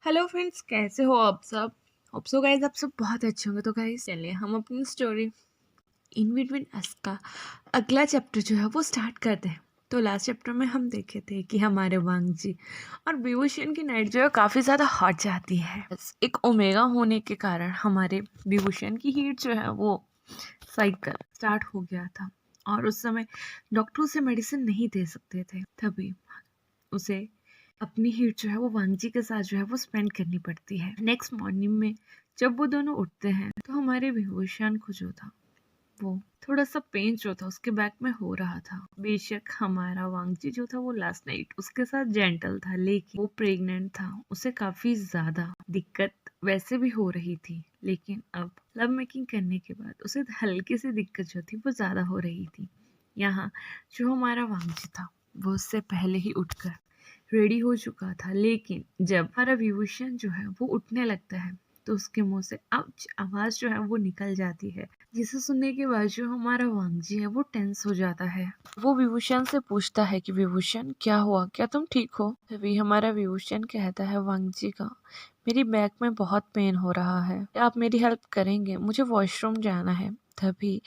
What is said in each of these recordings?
Hello friends, कैसे हो आप सब। होप सो गाइस आप सब बहुत अच्छे होंगे। तो गाइस चलिए हम अपनी स्टोरी इन बिटवीन अस का अगला चैप्टर जो है वो स्टार्ट करते हैं। तो लास्ट चैप्टर में हम देखे थे कि हमारे वांग जी और विभूषण की नाइट जो है काफ़ी ज़्यादा हॉट जाती है। बस एक ओमेगा होने के कारण हमारे विभूषण की हीट जो है वो साइकिल स्टार्ट हो गया था और उस समय डॉक्टर उसे मेडिसिन नहीं दे सकते थे। तभी उसे अपनी हीट जो है वो वांगजी के साथ जो है वो स्पेंड करनी पड़ती है। नेक्स्ट मॉर्निंग में जब वो दोनों उठते हैं तो हमारे विभूषण को जो था वो थोड़ा सा पेन जो था उसके बैक में हो रहा था। बेशक हमारा वांगजी जो था वो लास्ट नाइट उसके साथ जेंटल था, लेकिन वो प्रेग्नेंट था, उसे काफी ज्यादा दिक्कत वैसे भी हो रही थी। लेकिन अब लव मेकिंग करने के बाद उसे हल्की सी दिक्कत जो थी वो ज्यादा हो रही थी। यहाँ जो हमारा वांगजी था वो उससे पहले ही उठकर रेडी हो चुका था, लेकिन जब हमारा विभूषण जो है वो उठने लगता है तो उसके मुंह से आउच आवाज जो है वो निकल जाती है, जिसे सुनने के बाद जो हमारा वांगजी है वो टेंस हो जाता है। वो विभूषण से पूछता है कि विभूषण क्या हुआ, क्या तुम ठीक हो। तभी हमारा विभूषण कहता है वांगजी का मेरी बैक में बहुत पेन हो रहा है, क्या आप मेरी हेल्प करेंगे, मुझे वॉशरूम जाना है। तभी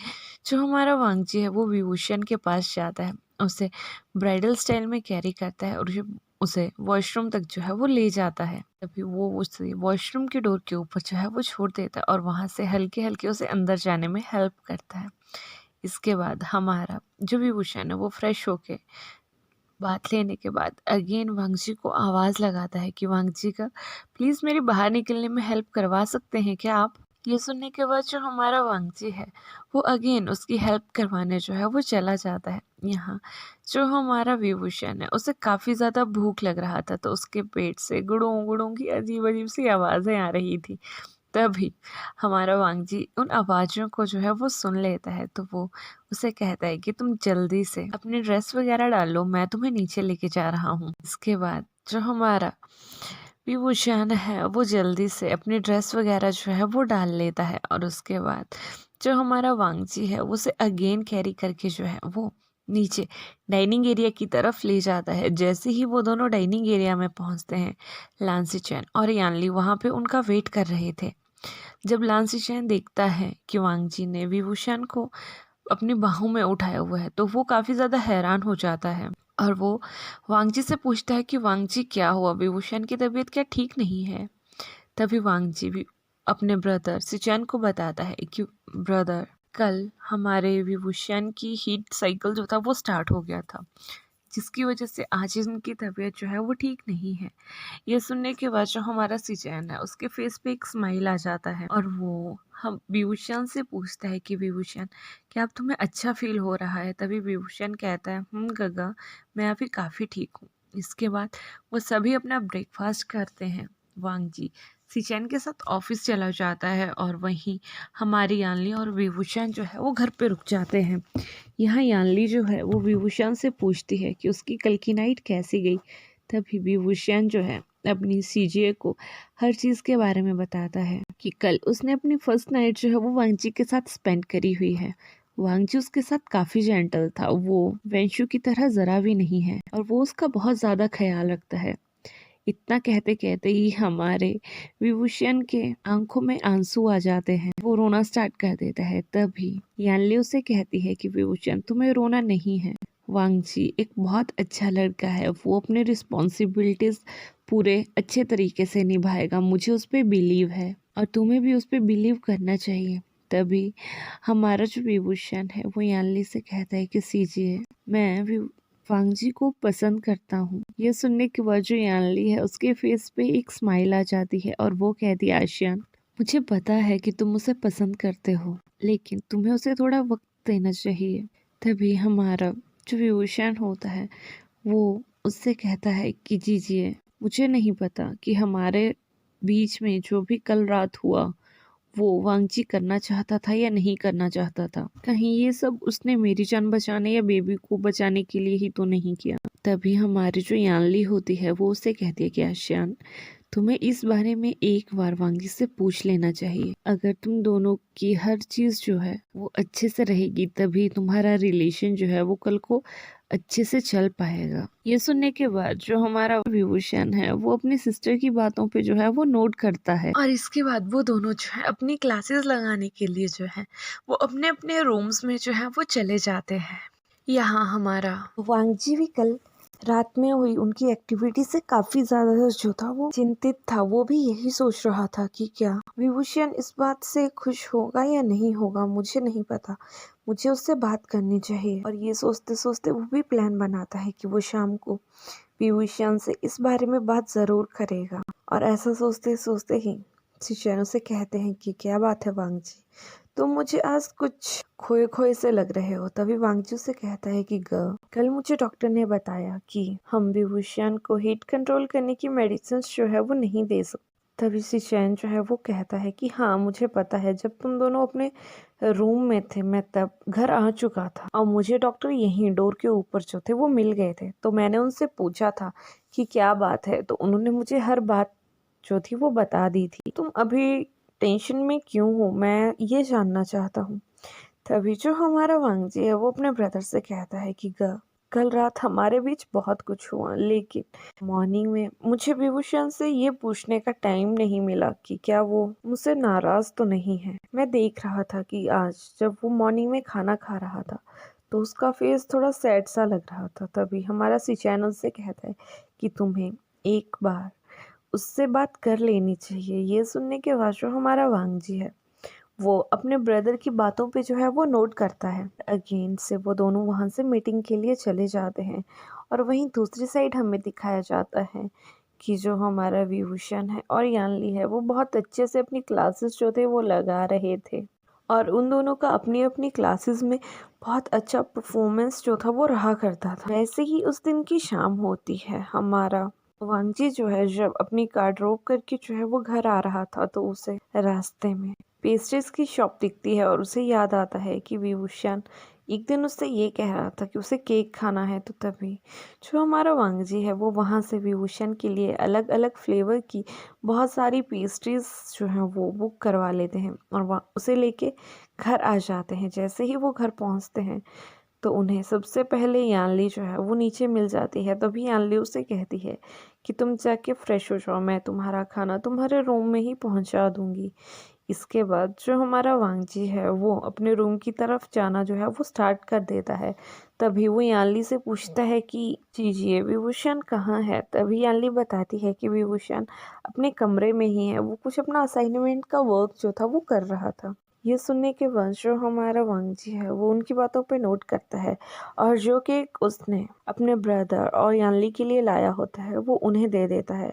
जो हमारा वांगजी है वो विभूषण के पास जाता है, उसे ब्राइडल स्टाइल में कैरी करता है और उसे वॉशरूम तक जो है वो ले जाता है। तभी वो उसे वॉशरूम के डोर के ऊपर जो है वो छोड़ देता है और वहां से हल्के हल्के उसे अंदर जाने में हेल्प करता है। इसके बाद हमारा जो विभूषण है वो फ्रेश होके बात लेने के बाद अगेन वांगजी को आवाज लगाता है कि वांगजी का प्लीज मेरी बाहर निकलने में हेल्प करवा सकते हैं क्या आप। ये सुनने के बाद जो हमारा वांगजी है वो अगेन उसकी हेल्प करवाने जो है वो चला जाता है। यहाँ जो हमारा विभूषण है उसे काफी ज्यादा भूख लग रहा था, तो उसके पेट से गुड़ों गुड़ों की अजीब अजीब सी आवाजें आ रही थी। तभी हमारा वांगजी उन आवाजों को जो है वो सुन लेता है, तो वो उसे कहता है कि तुम जल्दी से अपनी ड्रेस वगैरह डाल लो, मैं तुम्हें नीचे लेके जा रहा हूँ। इसके बाद जो हमारा विभूषण है वो जल्दी से अपनी ड्रेस वगैरह जो है वो डाल लेता है और उसके बाद जो हमारा वांगजी है उसे अगेन कैरी करके जो है वो नीचे डाइनिंग एरिया की तरफ ले जाता है। जैसे ही वो दोनों डाइनिंग एरिया में पहुंचते हैं, लांसी चैन और यानली वहां पे उनका वेट कर रहे थे। जब लांसी चैन देखता है कि वांगजी ने विभूषण को अपनी बाहों में उठाया हुआ है तो वो काफी ज्यादा हैरान हो जाता है और वो वांगजी से पूछता है कि वांगजी क्या हुआ, विभूषण की तबीयत क्या ठीक नहीं है। तभी वांगजी भी अपने ब्रदर सिचैन को बताता है कि ब्रदर कल हमारे विभूषण की हीट साइकिल जो था वो स्टार्ट हो गया था, जिसकी वजह से आज इनकी तबीयत जो है वो ठीक नहीं है। ये सुनने के बाद जो हमारा सिचैन है उसके फेस पे एक स्माइल आ जाता है और वो हम विभूषण से पूछता है कि विभूषण क्या अब तुम्हें अच्छा फील हो रहा है। तभी विभूषण कहता है गगा मैं अभी काफ़ी ठीक हूँ। इसके बाद वो सभी अपना ब्रेकफास्ट करते हैं। वांगजी सिचैन के साथ ऑफिस चला जाता है और वहीं हमारी यानली और विभूषण जो है वो घर पे रुक जाते हैं। यहाँ यानली जो है वो विभूषण से पूछती है कि उसकी कल की नाइट कैसी गई। तभी विभूषण जो है अपनी सीजीए को हर चीज़ के बारे में बताता है कि कल उसने अपनी फर्स्ट नाइट जो है वो वांगजी के साथ स्पेंड करी हुई है। वांगजी उसके साथ काफ़ी जेंटल था, वो वेंशु की तरह ज़रा भी नहीं है और वो उसका बहुत ज़्यादा ख्याल रखता है। इतना कहते कहते ही हमारे विभूषण के आंखों में आंसू आ जाते हैं, वो रोना स्टार्ट कर देता है। तभी यानली उसे कहती है कि विभूषण तुम्हें रोना नहीं है, वांगजी एक बहुत अच्छा लड़का है, वो अपने रिस्पॉन्सिबिलिटीज पूरे अच्छे तरीके से निभाएगा, मुझे उस पर बिलीव है और तुम्हें भी उस पर बिलीव करना चाहिए। तभी हमारा जो विभूषण है वो यानली से कहता है कि सीजिए मैं वांगजी को पसंद करता हूँ। ये सुनने के बाद जो यानली है उसके फेस पे एक स्माइल आ जाती है और वो कहती है आशियान मुझे पता है कि तुम उसे पसंद करते हो, लेकिन तुम्हें उसे थोड़ा वक्त देना चाहिए। तभी हमारा जो विभूषण होता है वो उससे कहता है कि जीजिए मुझे नहीं पता कि हमारे बीच में जो भी कल रात हुआ वो वांगजी करना चाहता था या नहीं करना चाहता था, कहीं ये सब उसने मेरी जान बचाने या बेबी को बचाने के लिए ही तो नहीं किया। तभी हमारी जो यानली होती है वो उसे कहती है कि आशियान तुम्हें इस बारे में एक बार वांगी से पूछ लेना चाहिए। अगर तुम दोनों की हर चीज जो है वो अच्छे से रहेगी तभी तुम्हारा रिलेशन जो है वो कल को अच्छे से चल पाएगा। ये सुनने के बाद जो हमारा विभूषण है वो अपनी सिस्टर की बातों पे जो है वो नोट करता है और इसके बाद वो दोनों जो है अपनी क्लासेस लगाने के लिए जो है वो अपने अपने रूम्स में जो है वो चले जाते हैं। यहाँ हमारा वांगजी भी कल रात में हुई उनकी एक्टिविटी से काफी ज्यादा जो था वो चिंतित था। वो भी यही सोच रहा था कि क्या विभूषण इस बात से खुश होगा या नहीं होगा, मुझे नहीं पता, मुझे उससे बात करनी चाहिए। और ये सोचते सोचते वो भी प्लान बनाता है कि वो शाम को विभूषण से इस बारे में बात जरूर करेगा। और ऐसा सोचते सोचते ही शिष्यनों से कहते हैं कि क्या बात है वांगजी, तो मुझे आज कुछ खोए खोए से लग रहे हो। तभी वांगजू से कहता है कि कल मुझे डॉक्टर ने बताया कि हम विभूषण को हीट कंट्रोल करने की मेडिसिन जो है वो नहीं दे सकते। तभी शिशैन जो है वो कहता है कि हाँ मुझे पता है, जब तुम दोनों अपने रूम में थे मैं तब घर आ चुका था और मुझे डॉक्टर यहीं डोर के ऊपर जो थे वो मिल गए थे। तो मैंने उनसे पूछा था कि क्या बात है, तो उन्होंने मुझे हर बात जो थी वो बता दी थी। तुम अभी टेंशन में क्यों हो, मैं ये जानना चाहता हूँ। तभी जो हमारा वांगजी है वो अपने ब्रदर से कहता है कि कल रात हमारे बीच बहुत कुछ हुआ, लेकिन मॉर्निंग में मुझे विभूषण से ये पूछने का टाइम नहीं मिला कि क्या वो मुझसे नाराज तो नहीं है। मैं देख रहा था कि आज जब वो मॉर्निंग में खाना खा रहा था तो उसका फेस थोड़ा सैड सा लग रहा था। तभी हमारा सिचैन उससे कहता है कि तुम्हें एक बार उससे बात कर लेनी चाहिए। ये सुनने के बाद जो हमारा वांगजी है वो अपने ब्रदर की बातों पे जो है वो नोट करता है। अगेन से वो दोनों वहाँ से मीटिंग के लिए चले जाते हैं। और वहीं दूसरी साइड हमें दिखाया जाता है कि जो हमारा विभूषण है और यानली है वो बहुत अच्छे से अपनी क्लासेस जो थे वो लगा रहे थे और उन दोनों का अपनी अपनी क्लासेस में बहुत अच्छा परफॉर्मेंस जो था वो रहा करता था। वैसे ही उस दिन की शाम होती है। हमारा वांगजी जो है जब अपनी कार ड्रॉप करके जो है वो घर आ रहा था तो उसे रास्ते में पेस्ट्रीज की शॉप दिखती है और उसे याद आता है कि विभूषण एक दिन उससे ये कह रहा था कि उसे केक खाना है। तो तभी जो हमारा वांगजी है वो वहाँ से विभूषण के लिए अलग अलग फ्लेवर की बहुत सारी पेस्ट्रीज जो हैं वो बुक करवा लेते हैं और वहाँ उसे लेके घर आ जाते हैं। जैसे ही वो घर पहुँचते हैं तो उन्हें सबसे पहले यानली जो है वो नीचे मिल जाती है। तभी यानली उसे कहती है कि तुम जाके फ्रेश हो जाओ, मैं तुम्हारा खाना तुम्हारे रूम में ही पहुंचा दूंगी। इसके बाद जो हमारा वांगजी है वो अपने रूम की तरफ जाना जो है वो स्टार्ट कर देता है। तभी वो यानली से पूछता है कि जी विभूषण कहाँ है। तभी यानली बताती है कि विभूषण अपने कमरे में ही है, वो कुछ अपना असाइनमेंट का वर्क जो था वो कर रहा था। ये सुनने के बाद जो हमारा वांगजी है वो उनकी बातों पे नोट करता है और जो केक उसने अपने ब्रदर और यानली के लिए लाया होता है वो उन्हें दे देता है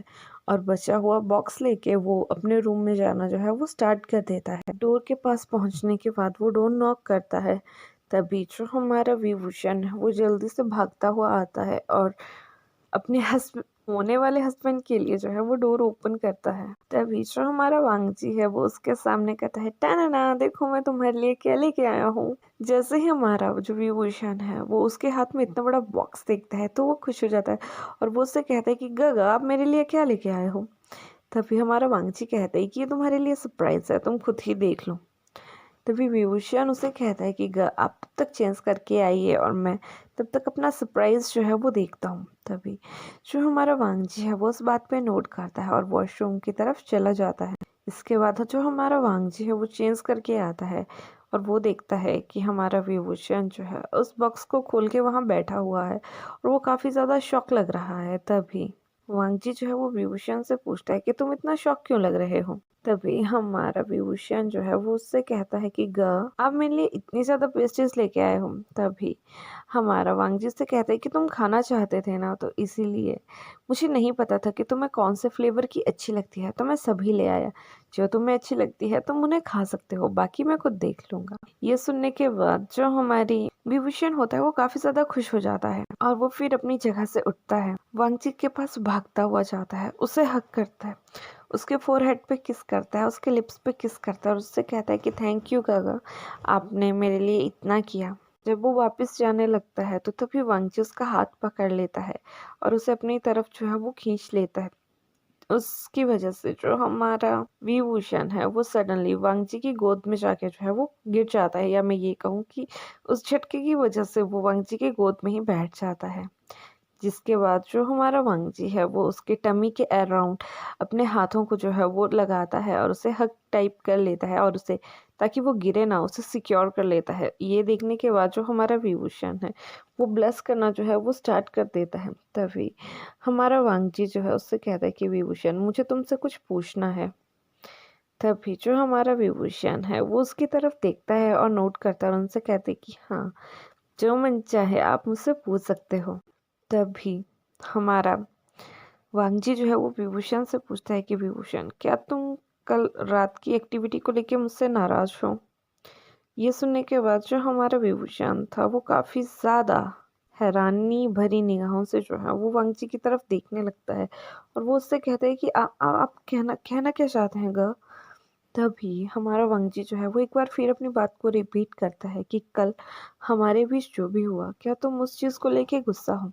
और बचा हुआ बॉक्स लेके वो अपने रूम में जाना जो है वो स्टार्ट कर देता है। डोर के पास पहुंचने के बाद वो डोर नॉक करता है। तभी जो हमारा विभूषण है वो जल्दी से भागता हुआ आता है और अपने होने वाले हस्बैंड के लिए जो है वो डोर ओपन करता है। तभी जो हमारा वांगजी है वो उसके सामने कहता है टाना देखो मैं तुम्हारे लिए क्या लेके आया हूँ। जैसे ही हमारा जो विभूषण है वो उसके हाथ में इतना बड़ा बॉक्स देखता है तो वो खुश हो जाता है और वो उससे कहता है कि गगा आप मेरे लिए क्या लेके आए हो। तभी हमारा वांगजी कहता है कि ये तुम्हारे लिए सरप्राइज है, तुम खुद ही देख लो। तभी विभूषण उसे कहता है कि आप तब तक चेंज करके आइए और मैं तब तक अपना सरप्राइज जो है वो देखता हूँ। तभी जो हमारा वांगजी है वो उस बात पे नोट करता है और वॉशरूम की तरफ चला जाता है। इसके बाद जो हमारा वांगजी है वो चेंज करके आता है और वो देखता है कि हमारा विभूषण जो है उस बॉक्स को खोल के वहाँ बैठा हुआ है और वो काफ़ी ज़्यादा शॉक लग रहा है। तभी वांगजी जो है वो विभूषण से पूछता है कि तुम इतना शॉक क्यों लग रहे हो। तभी हमारा विभूषण जो है वो उससे कहता है कि आप मेरे लिए इतनी ज्यादा पेस्ट्रीज लेके आए हो। तभी हमारा वांगजी से कहता है कि तुम खाना चाहते थे ना, तो इसीलिए मुझे नहीं पता था कि तुम्हें कौन से फ्लेवर की अच्छी लगती है, तो मैं सभी ले आया। जो तुम्हें अच्छी लगती है तुम उन्हें खा सकते हो, बाकी मैं खुद देख लूंगा। ये सुनने के बाद जो हमारी विभूषण होता है वो काफी ज्यादा खुश हो जाता है और वो फिर अपनी जगह से उठता है, वांगजी के पास भागता हुआ जाता है, उसे हक करता है, उसके फोरहेड पे किस करता है, उसके लिप्स पे किस करता है और उससे कहता है कि थैंक यू गागा, आपने मेरे लिए इतना किया। जब वो वापस जाने लगता है तो तभी वांगजी उसका हाथ पकड़ लेता है और उसे अपनी तरफ जो है वो खींच लेता है। उसकी वजह से जो हमारा विभूषण है वो सडनली वांगजी की गोद में जाके जो है वो गिर जाता है, या मैं ये कहूँ कि उस झटके की वजह से वो वांगजी की गोद में ही बैठ जाता है। जिसके बाद जो हमारा वांगजी है वो उसके टमी के अराउंड अपने हाथों को जो है वो लगाता है और उसे हग टाइप कर लेता है, और उसे ताकि वो गिरे ना उसे सिक्योर कर लेता है। ये देखने के बाद जो हमारा विभूषण है वो ब्लेस करना जो है वो स्टार्ट कर देता है। तभी हमारा वांगजी जो है उससे कहता है कि विभूषण, मुझे तुमसे कुछ पूछना है। तभी जो हमारा विभूषण है वो उसकी तरफ देखता है और नोट करता है और उनसे कहते हैं कि हाँ, जो मन चाहे आप मुझसे पूछ सकते हो। तभी हमारा वांगजी जो है वो विभूषण से पूछता है कि विभूषण, क्या तुम कल रात की एक्टिविटी को लेके मुझसे नाराज हो? ये सुनने के बाद जो हमारा विभूषण था वो काफी ज्यादा हैरानी भरी निगाहों से जो है वो वांगजी की तरफ देखने लगता है, और वो उससे कहता है कि आप कहना कहना क्या चाहते हैं ग? तभी हमारा वांगजी जो है वो एक बार फिर अपनी बात को रिपीट करता है कि कल हमारे बीच जो भी हुआ, क्या तुम उस चीज को लेके गुस्सा हो?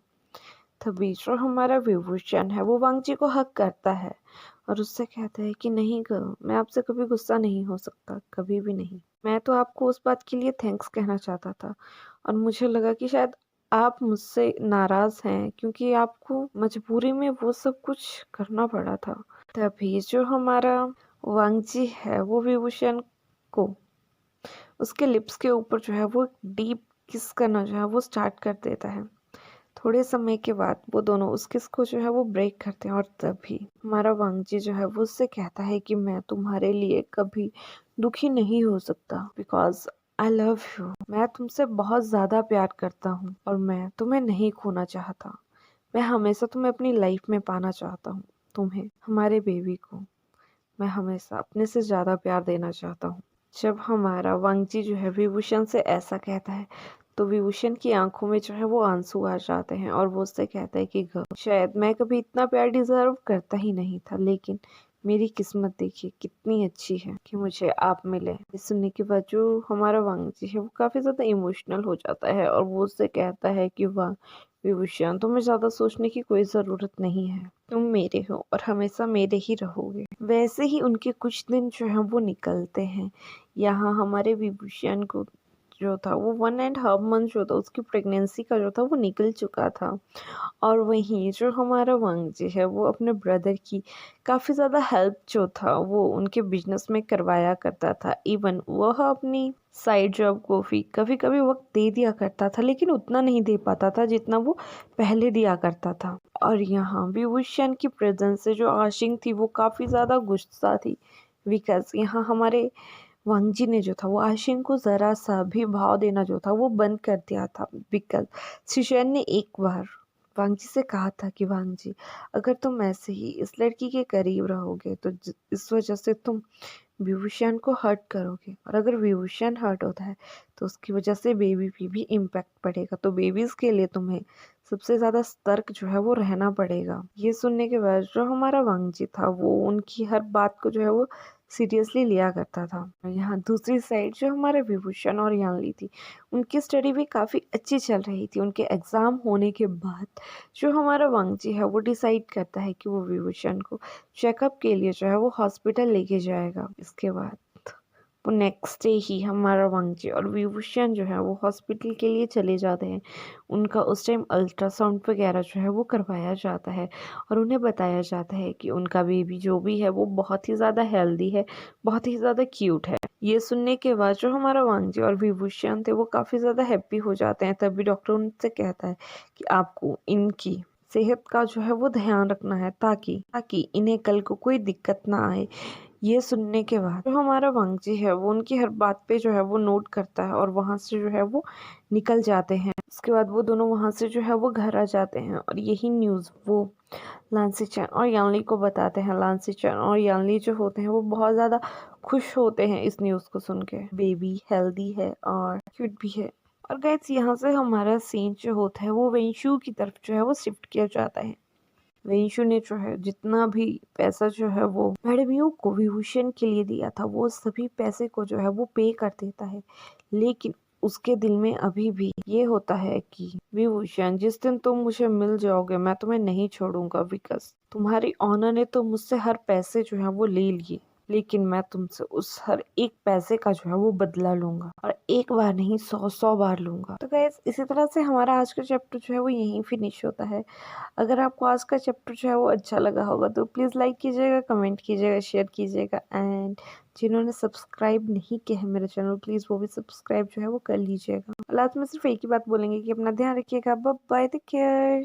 तभी जो हमारा विभूषण है वो वांगजी को हक करता है और उससे कहता है कि नहीं ग, मैं आपसे कभी गुस्सा नहीं हो सकता, कभी भी नहीं। मैं तो आपको उस बात के लिए थैंक्स कहना चाहता था, और मुझे लगा कि शायद आप मुझसे नाराज हैं क्योंकि आपको मजबूरी में वो सब कुछ करना पड़ा था। तभी जो हमारा वांगजी है वो विभूषण को उसके लिप्स के ऊपर जो है वो डीप किस करना जो है वो स्टार्ट कर देता है। थोड़े समय के बाद वो दोनों उस किस को जो है वो ब्रेक करते हैं, और तभी हमारा वांगजी जो है वो उससे कहता है कि मैं तुम्हारे लिए कभी दुखी नहीं हो सकता, बिकॉज आई लव यू। मैं तुमसे बहुत ज्यादा प्यार करता हूँ और मैं तुम्हें नहीं खोना चाहता। मैं हमेशा तुम्हें अपनी लाइफ में पाना चाहता हूँ, तुम्हें, हमारे बेबी को मैं हमेशा अपने से ज्यादा प्यार देना चाहता हूँ। जब हमारा वांगजी जो है विभूषण से ऐसा कहता है तो विभूषण की आंखों में जो है वो आंसू आ जाते हैं, और वो उससे कहता है कि शायद मैं कभी इतना प्यार डिजर्व करता ही नहीं था, लेकिन मेरी किस्मत देखिए कितनी अच्छी है कि मुझे आप मिले। ये सुनने के बाद जो हमारा वांगजी है वो काफी ज्यादा इमोशनल हो जाता है, और वो उससे कहता है कि वाह विभूषण, तुम्हें ज्यादा सोचने की कोई जरूरत नहीं है, तुम मेरे हो और हमेशा मेरे ही रहोगे। वैसे ही उनके कुछ दिन जो है वो निकलते हैं। यहाँ हमारे विभूषण को जो था वो 1.5 मंथ जो था उसकी प्रेगनेंसी का जो था वो निकल चुका था, और वहीं जो हमारा वांगजी है वो अपने ब्रदर की काफ़ी ज़्यादा हेल्प जो था वो उनके बिजनेस में करवाया करता था। इवन वह अपनी साइड जॉब को भी कभी कभी वक्त दे दिया करता था, लेकिन उतना नहीं दे पाता था जितना वो पहले दिया करता था। और यहाँ विभूषण की प्रेजेंस से जो आशिंग थी वो काफ़ी ज़्यादा गुस्सा थी, बिकॉज यहाँ हमारे वांगजी ने जो था वो आशिंग को ज़रा सा भी भाव देना जो था वो बंद कर दिया था, बिकॉज शिशैन ने एक बार वांगजी से कहा था कि वांगजी, अगर तुम ऐसे ही इस लड़की के करीब रहोगे तो इस वजह से तुम विभूषण को हर्ट करोगे, और अगर विभूषण हर्ट होता है तो उसकी वजह से बेबी पे भी इम्पैक्ट पड़ेगा, तो बेबीज के लिए तुम्हें सबसे ज्यादा सतर्क जो है वो रहना पड़ेगा। ये सुनने के बाद जो हमारा वांगजी था वो उनकी हर बात को जो है वो सीरियसली लिया करता था। यहाँ दूसरी साइड जो हमारे विभूषण और यानली थी उनकी स्टडी भी काफ़ी अच्छी चल रही थी। उनके एग्ज़ाम होने के बाद जो हमारा वांगजी है वो डिसाइड करता है कि वो विभूषण को चेकअप के लिए जो है वो हॉस्पिटल लेके जाएगा। इसके बाद वो नेक्स्ट डे ही हमारा वांगजी और विभूषण जो है वो हॉस्पिटल के लिए चले जाते हैं। उनका उस टाइम अल्ट्रासाउंड वगैरह जो है वो करवाया जाता है, और उन्हें बताया जाता है कि उनका बेबी जो भी है वो बहुत ही ज़्यादा हेल्दी है, बहुत ही ज़्यादा क्यूट है। ये सुनने के बाद जो हमारा वांगजी और विभूषण थे वो काफ़ी ज़्यादा हैप्पी हो जाते हैं। तभी डॉक्टर उनसे कहता है कि आपको इनकी सेहत का जो है वो ध्यान रखना है, ताकि ताकि इन्हें कल को कोई दिक्कत ना आए। ये सुनने के बाद जो हमारा वांगजी है वो उनकी हर बात पे जो है वो नोट करता है, और वहां से जो है वो निकल जाते हैं। उसके बाद वो दोनों वहां से जो है वो घर आ जाते हैं, और यही न्यूज़ वो लांसी चैन और यानली को बताते हैं। लांसी चैन और यानली जो होते हैं वो बहुत ज़्यादा खुश होते हैं इस न्यूज़ को सुन के। बेबी हेल्दी है और क्यूट भी है। और गाइस यहाँ से हमारा सीन जो होता है वो वेंशु की तरफ जो है वो शिफ्ट किया जाता है। वेंशु ने जो है जितना भी पैसा जो है वो मैडम यू को विभूषण के लिए दिया था वो सभी पैसे को जो है वो पे कर देता है, लेकिन उसके दिल में अभी भी ये होता है कि विभूषण, जिस दिन तुम मुझे मिल जाओगे मैं तुम्हें नहीं छोड़ूंगा, बिकॉज तुम्हारी ऑनर ने तो मुझसे हर पैसे जो है वो ले लिए, लेकिन मैं तुमसे उस हर एक पैसे का जो है वो बदला लूंगा, और एक बार नहीं 100 बार लूंगा। तो गाइस इसी तरह से हमारा आज का चैप्टर जो है वो यहीं फिनिश होता है। अगर आपको आज का चैप्टर जो है वो अच्छा लगा होगा तो प्लीज़ लाइक कीजिएगा, कमेंट कीजिएगा, शेयर कीजिएगा, एंड जिन्होंने सब्सक्राइब नहीं किया है मेरे चैनल, प्लीज़ वो भी सब्सक्राइब जो है वो कर लीजिएगा। लास्ट में सिर्फ एक ही बात बोलेंगे कि अपना ध्यान रखिएगा। Bye bye, take care.